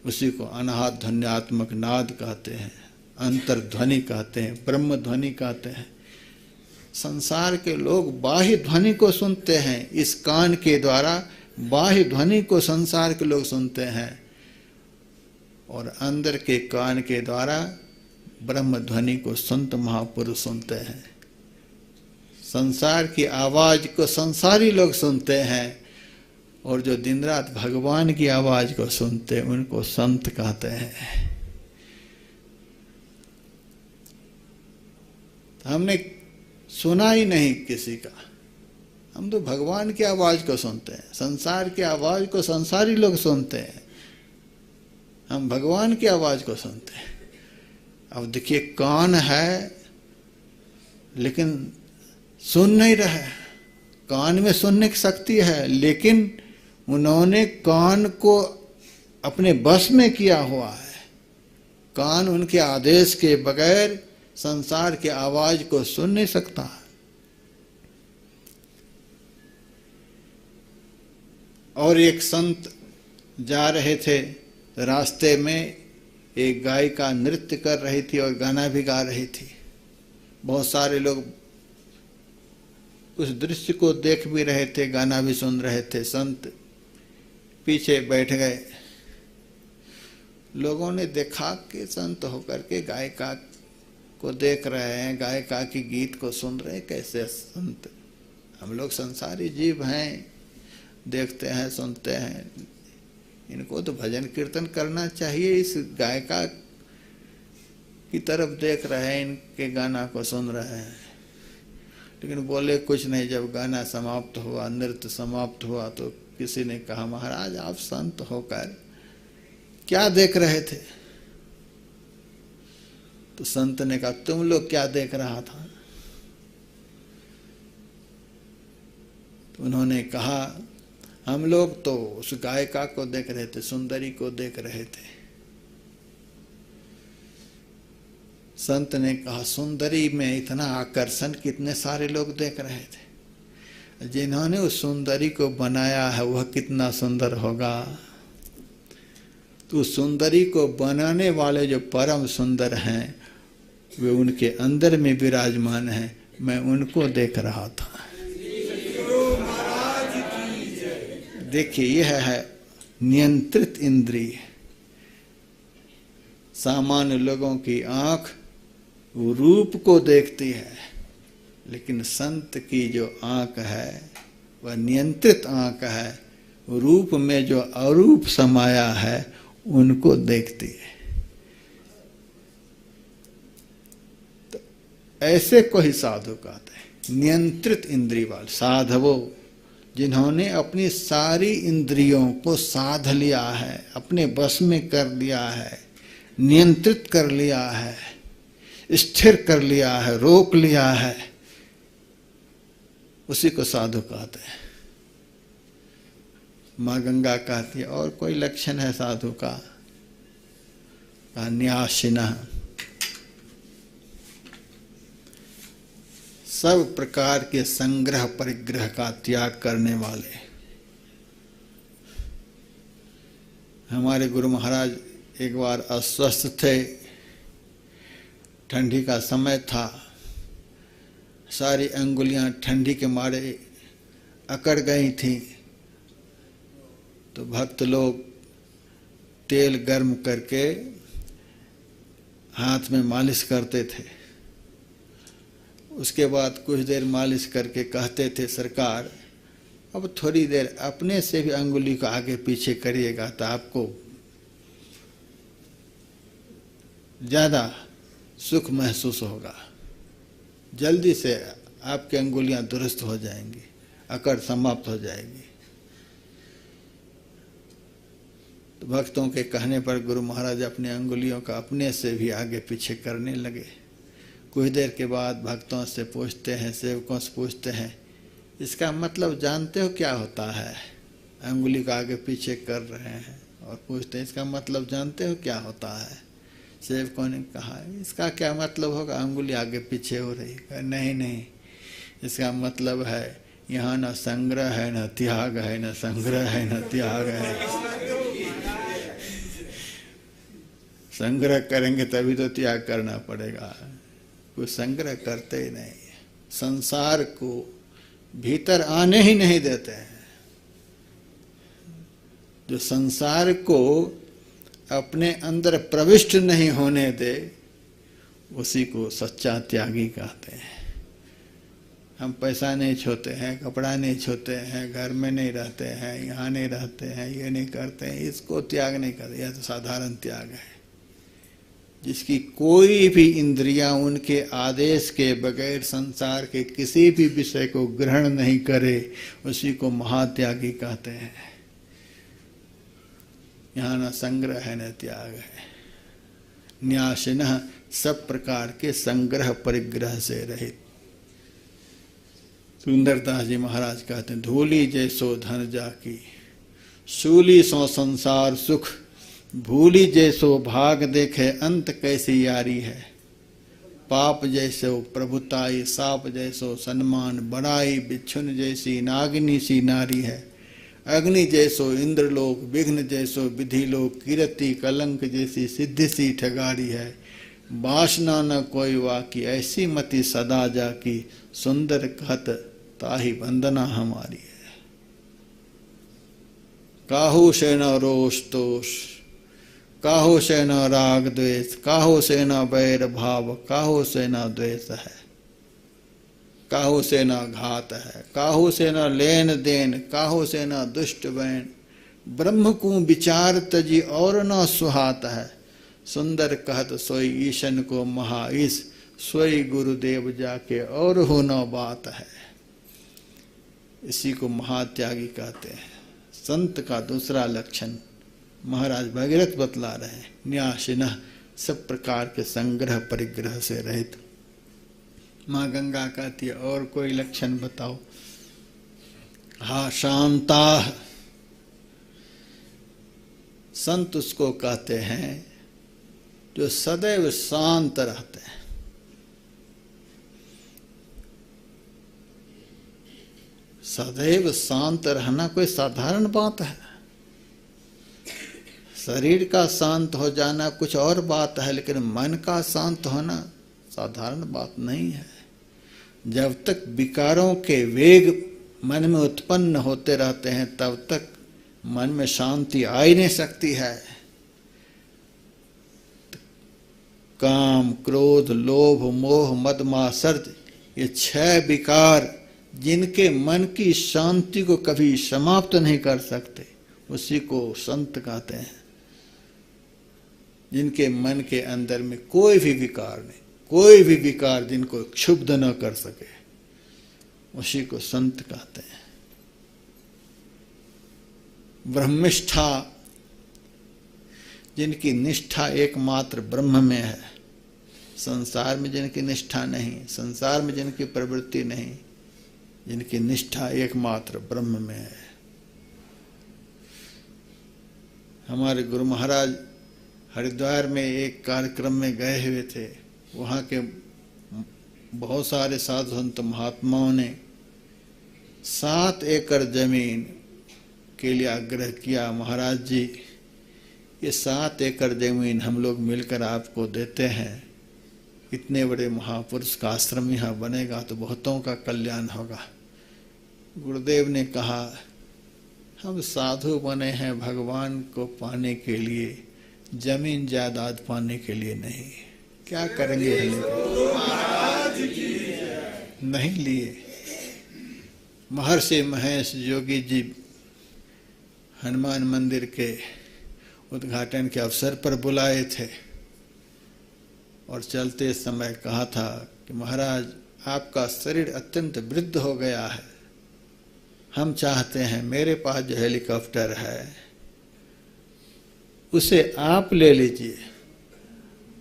उसी को अनाहत ध्वन्यात्मक नाद कहते हैं, अंतर्ध्वनि कहते हैं, ब्रह्म ध्वनि कहते हैं। संसार के लोग बाह्य ध्वनि को सुनते हैं, इस कान के द्वारा बाह्य ध्वनि को संसार के लोग सुनते हैं और अंदर के कान के द्वारा ब्रह्म ध्वनि को संत महापुरुष सुनते हैं। संसार की आवाज को संसारी लोग सुनते हैं और जो दिन रात भगवान की आवाज को सुनते हैं उनको संत कहते हैं। हमने सुना ही नहीं किसी का, हम तो भगवान की आवाज को सुनते हैं। संसार की आवाज को संसारी लोग सुनते हैं, हम भगवान की आवाज को सुनते हैं। अब देखिए कान है लेकिन सुन नहीं रहा है, कान में सुनने की शक्ति है लेकिन उन्होंने कान को अपने बस में किया हुआ है। कान उनके आदेश के बगैर संसार की आवाज को सुन नहीं सकता। और एक संत जा रहे थे, रास्ते में एक गायिका नृत्य कर रही थी और गाना भी गा रही थी। बहुत सारे लोग उस दृश्य को देख भी रहे थे, गाना भी सुन रहे थे। संत पीछे बैठ गए। लोगों ने देखा कि संत होकर के गायिका को देख रहे हैं, गायिका की गीत को सुन रहे हैं। कैसे संत? हम लोग संसारी जीव हैं, देखते हैं सुनते हैं, इनको तो भजन कीर्तन करना चाहिए। इस गायिका की तरफ देख रहे हैं, इनके गाना को सुन रहे हैं, लेकिन बोले कुछ नहीं। जब गाना समाप्त हुआ, नृत्य समाप्त हुआ तो किसी ने कहा महाराज आप संत होकर क्या देख रहे थे? तो संत ने कहा तुम लोग क्या देख रहा था? तो उन्होंने कहा हम लोग तो उस गायिका को देख रहे थे, सुंदरी को देख रहे थे। संत ने कहा सुंदरी में इतना आकर्षण कितने सारे लोग देख रहे थे, जिन्होंने उस सुंदरी को बनाया है वह कितना सुंदर होगा। तो सुंदरी को बनाने वाले जो परम सुंदर हैं वे उनके अंदर में विराजमान हैं, मैं उनको देख रहा था। देखिए यह है नियंत्रित इंद्रिय। सामान्य लोगों की आंख रूप को देखती है, लेकिन संत की जो आंख है वह नियंत्रित आंख है, रूप में जो अरूप समाया है उनको देखती है। तो ऐसे को ही साधु कहते हैं, नियंत्रित इंद्रिय वाले साधवो, जिन्होंने अपनी सारी इंद्रियों को साध लिया है, अपने बस में कर लिया है, नियंत्रित कर लिया है, स्थिर कर लिया है, रोक लिया है, उसी को साधु कहते हैं। माँ गंगा कहती है और कोई लक्षण है साधु का? न्यासिनः, सब प्रकार के संग्रह परिग्रह का त्याग करने वाले। हमारे गुरु महाराज एक बार अस्वस्थ थे, ठंडी का समय था, सारी अंगुलियां ठंडी के मारे अकड़ गई थीं। तो भक्त लोग तेल गर्म करके हाथ में मालिश करते थे। उसके बाद कुछ देर मालिश करके कहते थे, सरकार अब थोड़ी देर अपने से भी अंगुली को आगे पीछे करिएगा तो आपको ज़्यादा सुख महसूस होगा, जल्दी से आपकी अंगुलियां दुरुस्त हो जाएंगी, अकड़ समाप्त हो जाएगी। तो भक्तों के कहने पर गुरु महाराज अपनी अंगुलियों का अपने से भी आगे पीछे करने लगे। कुछ देर के बाद भक्तों से पूछते हैं, सेवकों से पूछते हैं, इसका मतलब जानते हो क्या होता है? अंगुली का आगे पीछे कर रहे हैं और पूछते हैं इसका मतलब जानते हो क्या होता है? सेवकों ने कहा इसका क्या मतलब होगा, अंगुली आगे पीछे हो रही है। नहीं नहीं, इसका मतलब है यहाँ न संग्रह है न त्याग है, न संग्रह है न त्याग है। संग्रह करेंगे तभी तो त्याग करना पड़ेगा, कोई संग्रह करते ही नहीं, संसार को भीतर आने ही नहीं देते हैं। जो संसार को अपने अंदर प्रविष्ट नहीं होने दे उसी को सच्चा त्यागी कहते हैं। हम पैसा नहीं छूते हैं, कपड़ा नहीं छूते हैं, घर में नहीं रहते हैं, यहाँ नहीं रहते हैं, ये नहीं करते हैं, इसको त्याग नहीं करते। यह तो साधारण त्याग है। जिसकी कोई भी इंद्रियां उनके आदेश के बगैर संसार के किसी भी विषय को ग्रहण नहीं करे उसी को महात्यागी कहते हैं। यहाँ न संग्रह है न त्याग है। न्यासिनः सब प्रकार के संग्रह परिग्रह से रहित। सुंदरदास जी महाराज कहते हैं, धूली जैसो धन जाकी, शूली सो संसार सुख, भूली जैसो भाग देखे अंत कैसी यारी है। पाप जैसो प्रभुताई, साप जैसो सम्मान, बड़ाई बिच्छुन जैसी नागिनी सी नारी है। अग्नि जैसो इंद्रलोक, विघ्न जैसो विधि लोक, कीर्ति कलंक जैसी सिद्धि सी ठगारी है। वासना न कोई वाकी, ऐसी मति सदा जाकी, सुंदर कहत ताही वंदना हमारी है। काहू से न रोष तोष, काहो से न राग द्वेष, काहो से न वैर भाव, काहो से न द्वेष है, काहो से न घात है, काहो से न लेन देन, काहो से न दुष्ट बैन। ब्रह्म को विचार तजी और न सुहात है, सुंदर कहत सोई ईशन को महाईश, सोई गुरुदेव जाके और हो न बात है। इसी को महात्यागी कहते हैं। संत का दूसरा लक्षण महाराज भगीरथ बतला रहे हैं, न्यासिनः सब प्रकार के संग्रह परिग्रह से रहित। माँ गंगा कहती है और कोई लक्षण बताओ। हा शांता, संत उसको कहते हैं जो सदैव शांत रहते हैं। सदैव शांत रहना कोई साधारण बात है। शरीर का शांत हो जाना कुछ और बात है, लेकिन मन का शांत होना साधारण बात नहीं है। जब तक विकारों के वेग मन में उत्पन्न होते रहते हैं तब तक मन में शांति आ ही नहीं सकती है। काम, क्रोध, लोभ, मोह, मद, मात्सर्य, ये 6 विकार जिनके मन की शांति को कभी समाप्त नहीं कर सकते उसी को संत कहते हैं। जिनके मन के अंदर में कोई भी विकार नहीं, कोई भी विकार जिनको क्षुब्ध न कर सके उसी को संत कहते हैं। ब्रह्मिष्ठा, जिनकी निष्ठा एकमात्र ब्रह्म में है, संसार में जिनकी निष्ठा नहीं, संसार में जिनकी प्रवृत्ति नहीं, जिनकी निष्ठा एकमात्र ब्रह्म में है। हमारे गुरु महाराज हरिद्वार में एक कार्यक्रम में गए हुए थे। वहाँ के बहुत सारे साधु संत महात्माओं ने 7 एकड़ जमीन के लिए आग्रह किया, महाराज जी ये 7 एकड़ जमीन हम लोग मिलकर आपको देते हैं, इतने बड़े महापुरुष का आश्रम यहाँ बनेगा तो बहुतों का कल्याण होगा। गुरुदेव ने कहा, हम साधु बने हैं भगवान को पाने के लिए, जमीन जायदाद पाने के लिए नहीं। क्या करेंगे नहीं लिए। महर्षि महेश योगी जी हनुमान मंदिर के उद्घाटन के अवसर पर बुलाए थे और चलते समय कहा था कि महाराज आपका शरीर अत्यंत वृद्ध हो गया है, हम चाहते हैं, मेरे पास जो हेलीकॉप्टर है उसे आप ले लीजिए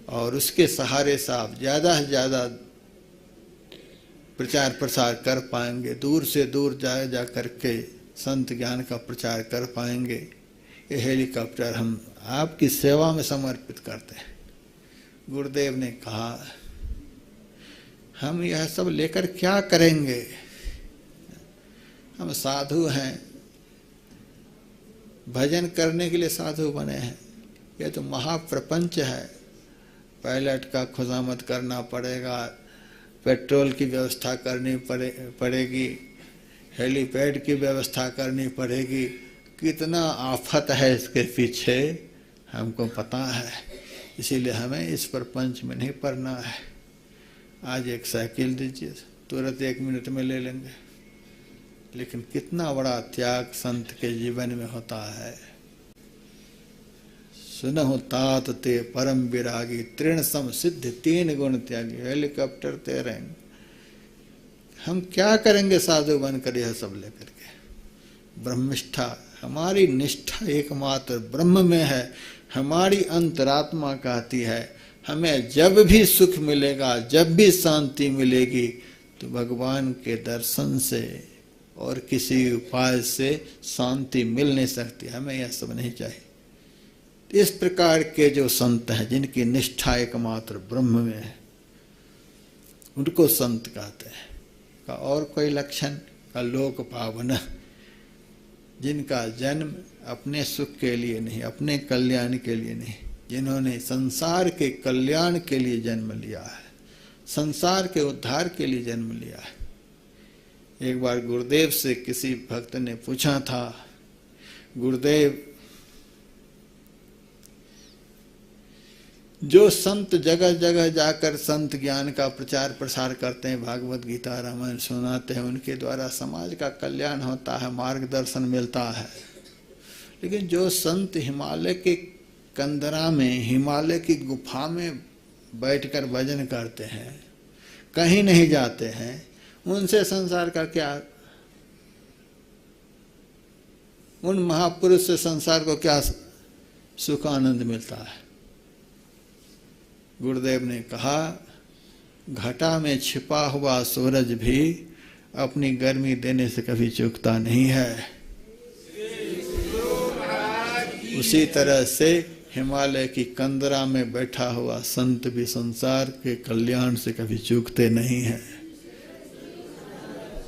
और उसके सहारे से आप ज़्यादा से ज़्यादा प्रचार प्रसार कर पाएंगे, दूर से दूर जा करके संत ज्ञान का प्रचार कर पाएंगे। ये हेलीकॉप्टर हम आपकी सेवा में समर्पित करते हैं। गुरुदेव ने कहा, हम यह सब लेकर क्या करेंगे, हम साधु हैं, भजन करने के लिए साधु बने हैं। यह तो महाप्रपंच है, पायलट का खुजामत करना पड़ेगा, पेट्रोल की व्यवस्था करनी पड़ेगी, हेलीपैड की व्यवस्था करनी पड़ेगी, कितना आफत है इसके पीछे हमको पता है। इसीलिए हमें इस प्रपंच में नहीं पड़ना है। आज एक साइकिल दीजिए, तुरंत 1 मिनट में ले लेंगे, लेकिन कितना बड़ा त्याग संत के जीवन में होता है। सुनहु तात ते परम विरागी, तृण सम सिद्ध 3 गुण त्यागी। हेलीकॉप्टर तेरे हम क्या करेंगे साधु बनकर यह सब लेकर के। ब्रह्मनिष्ठा, हमारी निष्ठा एकमात्र ब्रह्म में है। हमारी अंतरात्मा कहती है हमें जब भी सुख मिलेगा, जब भी शांति मिलेगी तो भगवान के दर्शन से और किसी उपाय से शांति मिल नहीं सकती। हमें यह सब नहीं चाहिए। इस प्रकार के जो संत हैं जिनकी निष्ठा एकमात्र ब्रह्म में है, उनको संत कहते हैं। का और कोई लक्षण का लोक पावन, जिनका जन्म अपने सुख के लिए नहीं, अपने कल्याण के लिए नहीं, जिन्होंने संसार के कल्याण के लिए जन्म लिया है, संसार के उद्धार के लिए जन्म लिया है। एक बार गुरुदेव से किसी भक्त ने पूछा था, गुरुदेव जो संत जगह जगह जाकर संत ज्ञान का प्रचार प्रसार करते हैं, भागवत गीता रामायण सुनाते हैं, उनके द्वारा समाज का कल्याण होता है, मार्गदर्शन मिलता है, लेकिन जो संत हिमालय के कंदरा में, हिमालय की गुफा में बैठकर भजन करते हैं, कहीं नहीं जाते हैं, उनसे संसार का क्या, उन महापुरुष से संसार को क्या सुख आनंद मिलता है। गुरुदेव ने कहा, घटा में छिपा हुआ सूरज भी अपनी गर्मी देने से कभी चूकता नहीं है। उसी तरह से हिमालय की कंदरा में बैठा हुआ संत भी संसार के कल्याण से कभी चूकते नहीं हैं।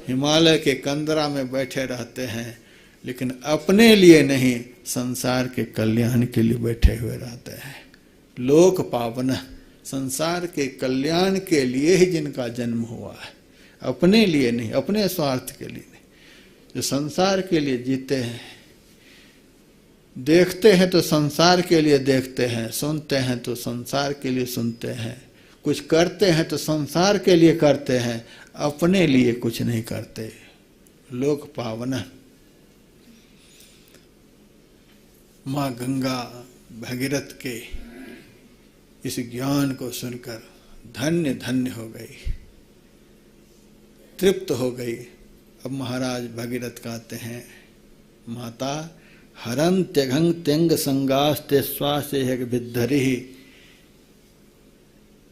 हिमालय के कंदरा में बैठे रहते हैं, लेकिन अपने लिए नहीं, संसार के कल्याण के लिए बैठे हुए रहते हैं। लोक पावन, संसार के कल्याण के लिए ही जिनका जन्म हुआ है, अपने लिए नहीं, अपने स्वार्थ के लिए नहीं। जो संसार के लिए जीते हैं, देखते हैं तो संसार के लिए देखते हैं, सुनते हैं तो संसार के लिए सुनते हैं, कुछ करते हैं तो संसार के लिए करते हैं, अपने लिए कुछ नहीं करते। लोक पावन। माँ गंगा भगीरथ के इस ज्ञान को सुनकर धन्य धन्य हो गई, तृप्त हो गई। अब महाराज भगीरथ कहते हैं, माता हरं त्यघं त्यंग संगास्ते स्वासे विद्धरि।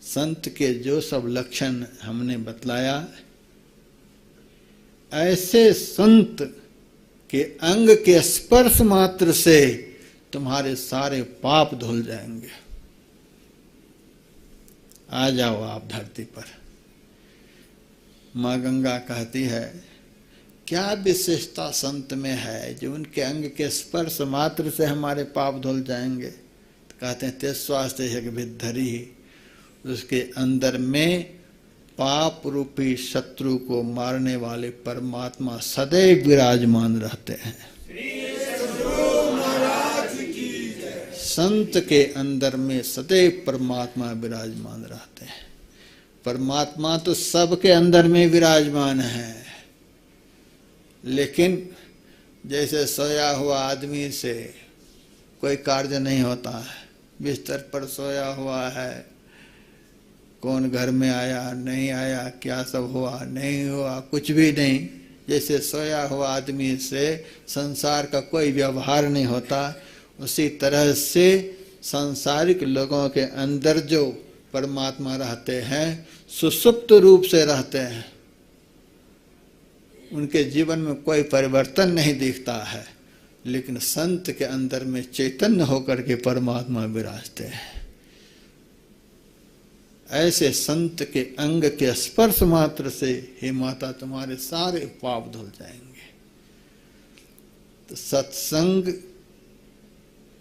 संत के जो सब लक्षण हमने बतलाया, ऐसे संत के अंग के स्पर्श मात्र से तुम्हारे सारे पाप धुल जाएंगे। आ जाओ आप धरती पर। माँ गंगा कहती है, क्या विशेषता संत में है जो उनके अंग के स्पर्श मात्र से हमारे पाप धुल जाएंगे। कहते हैं ते स्वास्थ्य है भिद्धरी, उसके अंदर में पाप रूपी शत्रु को मारने वाले परमात्मा सदैव विराजमान रहते हैं। संत के अंदर में सदैव परमात्मा विराजमान रहते हैं। परमात्मा तो सबके अंदर में विराजमान है, लेकिन जैसे सोया हुआ आदमी से कोई कार्य नहीं होता है, बिस्तर पर सोया हुआ है, कौन घर में आया नहीं आया, क्या सब हुआ नहीं हुआ, कुछ भी नहीं, जैसे सोया हुआ आदमी से संसार का कोई व्यवहार नहीं होता, उसी तरह से सांसारिक लोगों के अंदर जो परमात्मा रहते हैं सुसुप्त रूप से रहते हैं, उनके जीवन में कोई परिवर्तन नहीं दिखता है, लेकिन संत के अंदर में चैतन्य होकर के परमात्मा विराजते हैं। ऐसे संत के अंग के स्पर्श मात्र से हे माता तुम्हारे सारे पाप धुल जाएंगे। तो सत्संग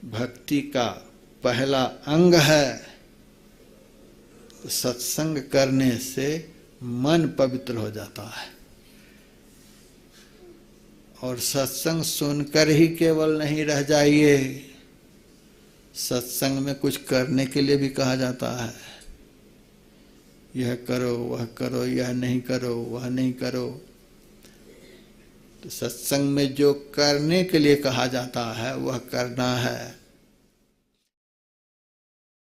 भक्ति का पहला अंग है। तो सत्संग करने से मन पवित्र हो जाता है, और सत्संग सुनकर ही केवल नहीं रह जाइए, सत्संग में कुछ करने के लिए भी कहा जाता है। यह करो वह करो, यह नहीं करो वह नहीं करो। तो सत्संग में जो करने के लिए कहा जाता है वह करना है।